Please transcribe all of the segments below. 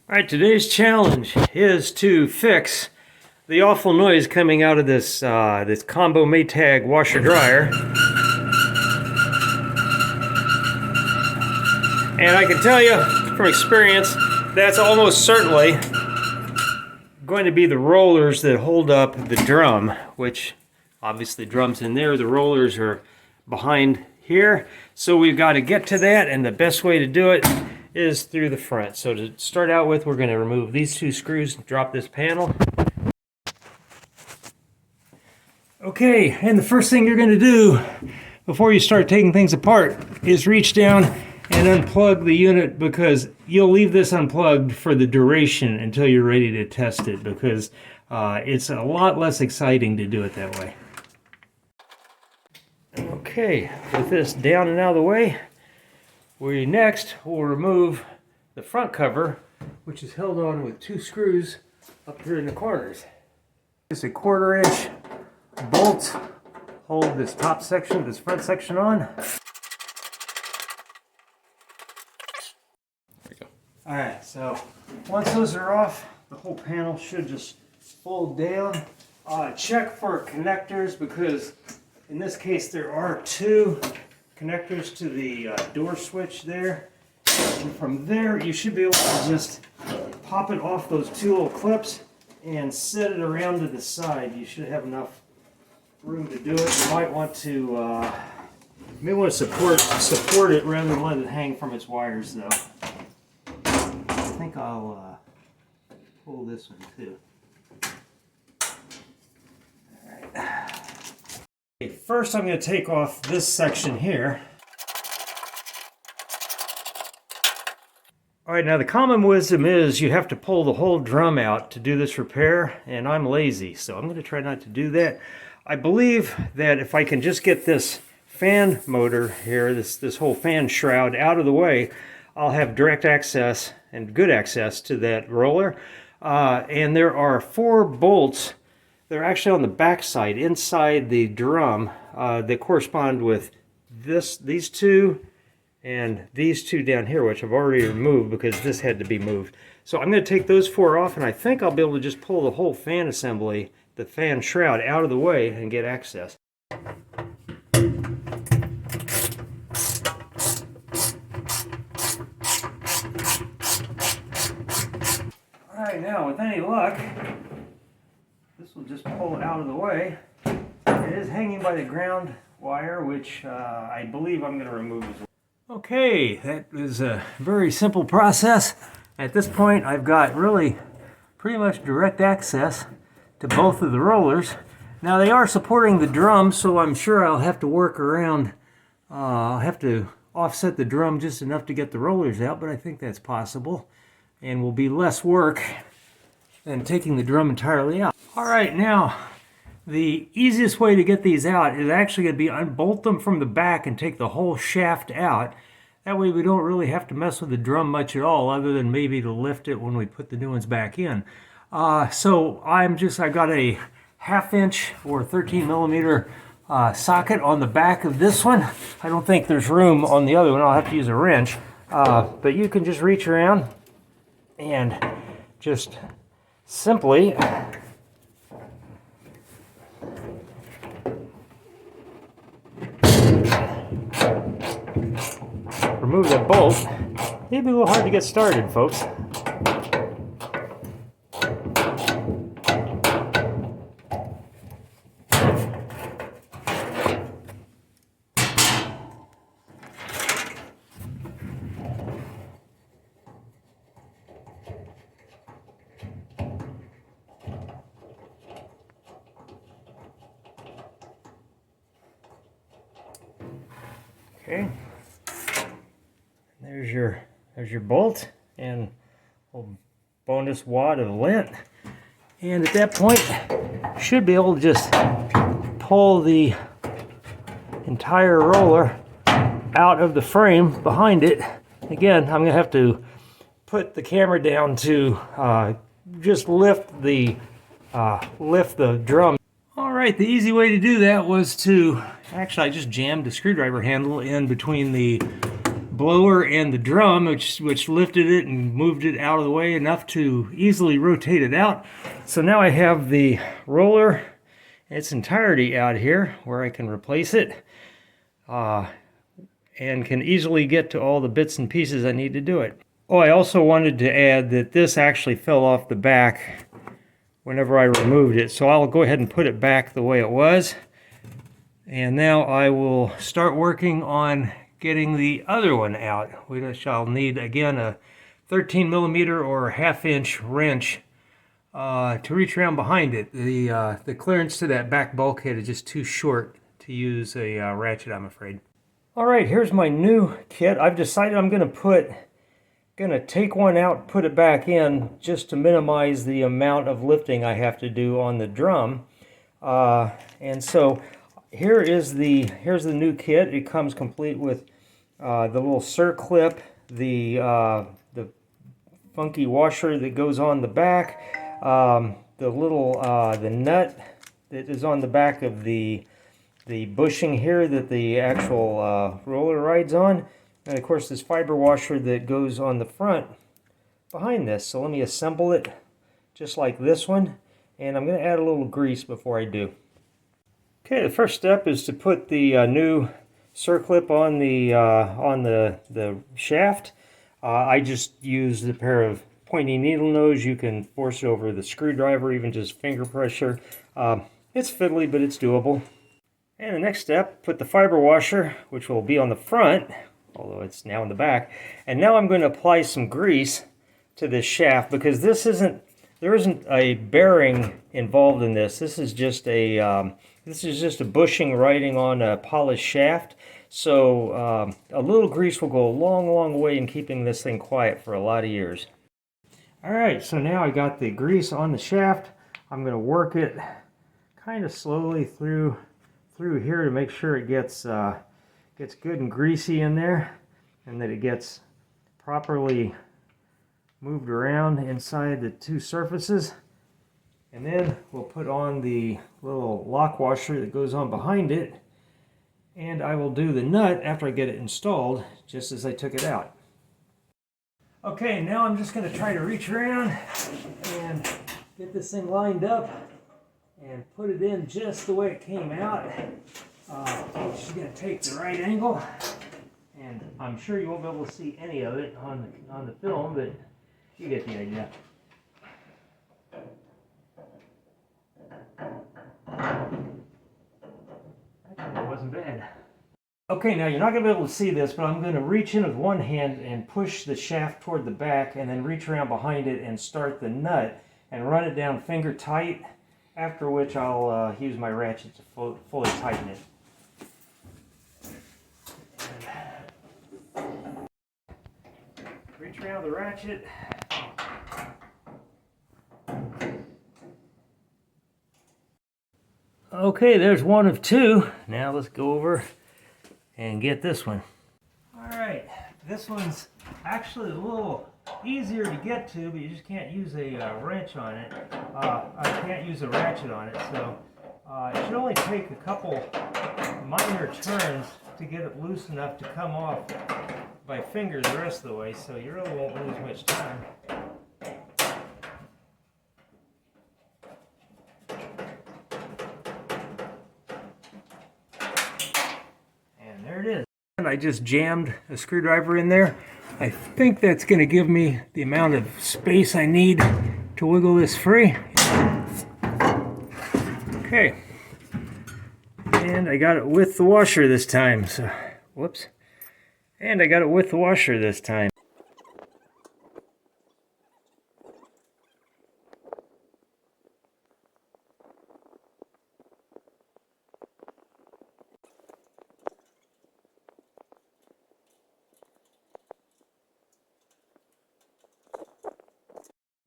Alright, today's challenge is to fix the awful noise coming out of this this combo Maytag washer dryer. And I can tell you from experience, that's almost certainly going to be the rollers that hold up the drum, which obviously the drum's in there, the rollers are behind here. So we've got to get to that, and the best way to do it is through the front. So to start out with, we're going to remove these two screws and drop this panel. Okay, and the first thing you're going to do before you start taking things apart is reach down and unplug the unit, because you'll leave this unplugged for the duration until you're ready to test it, because it's a lot less exciting to do it that way. Okay, with this down and out of the way, we next will remove the front cover, which is held on with two screws up here in the corners. Just a 1/4 inch bolt hold this top section, this front section on. There we go. Alright, so once those are off, the whole panel should just fold down. Check for connectors, because in this case there are two connectors to the door switch there, and from there you should be able to just pop it off those two little clips and set it around to the side. You should have enough room to do it. You might want to support it rather than let it hang from its wires, though. I think I'll pull this one too. Okay, first I'm going to take off this section here. Alright, now the common wisdom is you have to pull the whole drum out to do this repair, and I'm lazy, so I'm going to try not to do that. I believe that if I can just get this fan motor here, this whole fan shroud out of the way, I'll have direct access and good access to that roller. And there are 4 bolts. They're actually on the back side, inside the drum, that correspond with these two and these two down here, which I've already removed because this had to be moved. So I'm going to take those 4 off, and I think I'll be able to just pull the whole fan assembly, the fan shroud, out of the way and get access. Alright, now with any luck, this will just pull it out of the way. It is hanging by the ground wire, which I believe I'm going to remove as well. Okay, that is a very simple process. At this point, I've got really pretty much direct access to both of the rollers. Now they are supporting the drum, so I'm sure I'll have to work around. I'll have to offset the drum just enough to get the rollers out, but I think that's possible, and will be less work than taking the drum entirely out. Alright, now the easiest way to get these out is actually going to be unbolt them from the back and take the whole shaft out. That way we don't really have to mess with the drum much at all, other than maybe to lift it when we put the new ones back in. So I got a 1/2 inch or 13 millimeter socket on the back of this one. I don't think there's room on the other one. I'll have to use a wrench. But you can just reach around and just simply remove that bolt. Maybe a little hard to get started, folks. Okay. There's your bolt and a bonus wad of lint. And at that point, should be able to just pull the entire roller out of the frame behind it. Again, I'm going to have to put the camera down to just lift the drum. Alright, the easy way to do that was to, actually I just jammed a screwdriver handle in between the blower and the drum, which lifted it and moved it out of the way enough to easily rotate it out. So now I have the roller in its entirety out here where I can replace it and can easily get to all the bits and pieces I need to do it. Oh, I also wanted to add that this actually fell off the back whenever I removed it, so I'll go ahead and put it back the way it was. And now I will start working on getting the other one out. We shall need, again, a 13 millimeter or half-inch wrench to reach around behind it. The clearance to that back bulkhead is just too short to use a ratchet, I'm afraid. All right, here's my new kit. I've decided I'm gonna take one out, put it back in, just to minimize the amount of lifting I have to do on the drum. And so here's the new kit. It comes complete with the little circlip, the funky washer that goes on the back, the nut that is on the back of the bushing here that the actual roller rides on, and of course this fiber washer that goes on the front behind this. So let me assemble it just like this one, and I'm going to add a little grease before I do. Okay, the first step is to put the new circlip on the shaft. I just used a pair of pointy needle nose. You can force it over the screwdriver, even just finger pressure. It's fiddly, but it's doable. And the next step, put the fiber washer, which will be on the front, although it's now in the back. And now I'm going to apply some grease to this shaft, because there isn't a bearing involved in this. This is just a bushing riding on a polished shaft. So a little grease will go a long, long way in keeping this thing quiet for a lot of years. All right, so now I got the grease on the shaft. I'm going to work it kind of slowly through here to make sure it gets good and greasy in there, and that it gets properly moved around inside the two surfaces. And then we'll put on the little lock washer that goes on behind it, and I will do the nut after I get it installed, just as I took it out. Okay, now I'm just going to try to reach around and get this thing lined up and put it in just the way it came out. Which is going to take the right angle, and I'm sure you won't be able to see any of it on the film, but you get the idea. That wasn't bad. Okay, now you're not going to be able to see this, but I'm going to reach in with one hand and push the shaft toward the back, and then reach around behind it and start the nut and run it down finger tight, after which I'll use my ratchet to fully tighten it. Reach around the ratchet. Okay, there's one of two. Now let's go over and get this one. Alright, this one's actually a little easier to get to, but you just can't use a wrench on it. I can't use a ratchet on it, so it should only take a couple minor turns to get it loose enough to come off by fingers the rest of the way, so you really won't lose much time. And there it is. And I just jammed a screwdriver in there. I think that's going to give me the amount of space I need to wiggle this free. Okay. And I got it with the washer this time, so whoops. And I got it with the washer this time.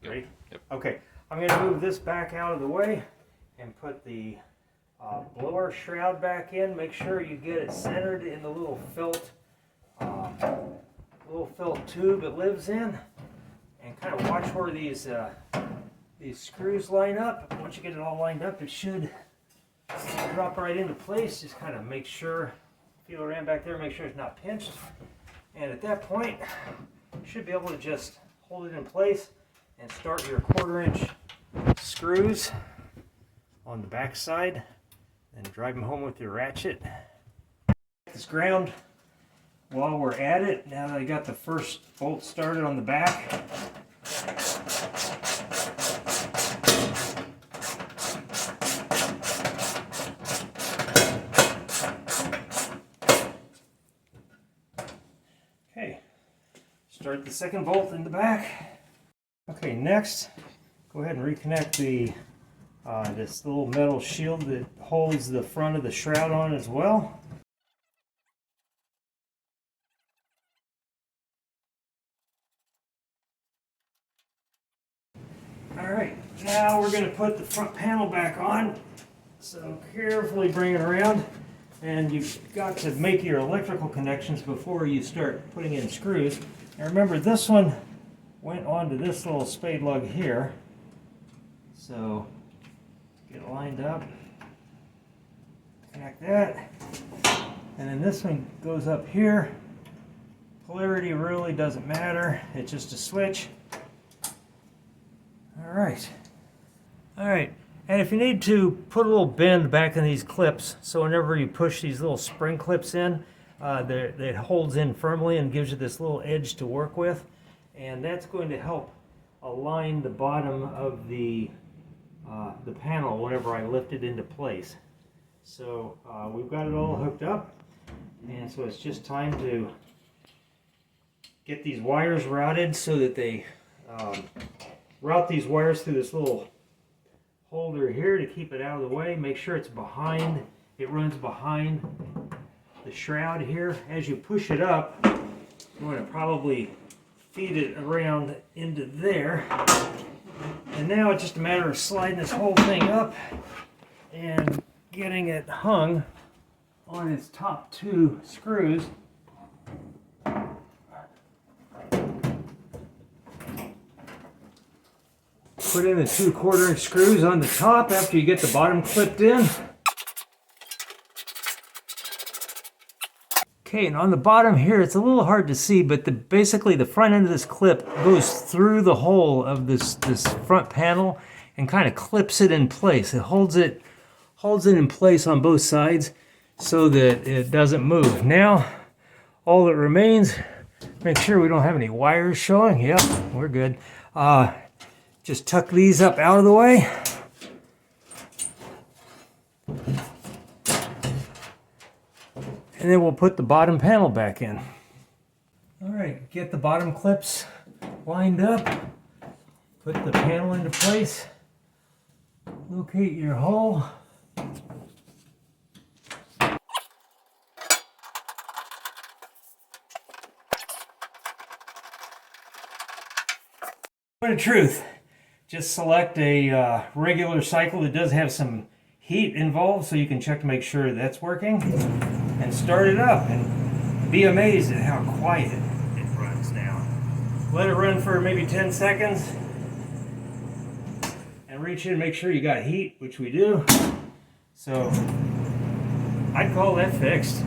Ready? Yep. Okay, I'm going to move this back out of the way and put the blower shroud back in. Make sure you get it centered in the little felt tube it lives in, and kind of watch where these screws line up. Once you get it all lined up, it should drop right into place. Just kind of make sure, feel around back there, make sure it's not pinched. And at that point, you should be able to just hold it in place and start your 1/4" screws on the back side and drive them home with your ratchet. This ground while we're at it, now that I got the first bolt started on the back. Okay, start the second bolt in the back. Okay, next, go ahead and reconnect the this little metal shield that holds the front of the shroud on as well. Alright, now we're going to put the front panel back on. So carefully bring it around, and you've got to make your electrical connections before you start putting in screws. And remember, this one went onto this little spade lug here. So get it lined up, connect that, and then this one goes up here. Polarity really doesn't matter, it's just a switch. Alright, and if you need to put a little bend back in these clips, so whenever you push these little spring clips in, it holds in firmly and gives you this little edge to work with, and that's going to help align the bottom of the panel whenever I lift it into place. So we've got it all hooked up, and so it's just time to get these wires routed so that they route these wires through this little holder here to keep it out of the way. Make sure it's behind, it runs behind the shroud here. As you push it up, you want to probably feed it around into there. And now it's just a matter of sliding this whole thing up and getting it hung on its top 2 screws. Put in the 2 1/4" screws on the top after you get the bottom clipped in. Okay, and on the bottom here, it's a little hard to see, but basically the front end of this clip goes through the hole of this front panel and kind of clips it in place. It holds it in place on both sides so that it doesn't move. Now, all that remains, make sure we don't have any wires showing. Yep, we're good. Just tuck these up out of the way. And then we'll put the bottom panel back in. All right, get the bottom clips lined up. Put the panel into place. Locate your hole. What a truth. Just select a regular cycle that does have some heat involved so you can check to make sure that's working, and start it up and be amazed at how quiet it runs now. Let it run for maybe 10 seconds and reach in and make sure you got heat, which we do. So I'd call that fixed.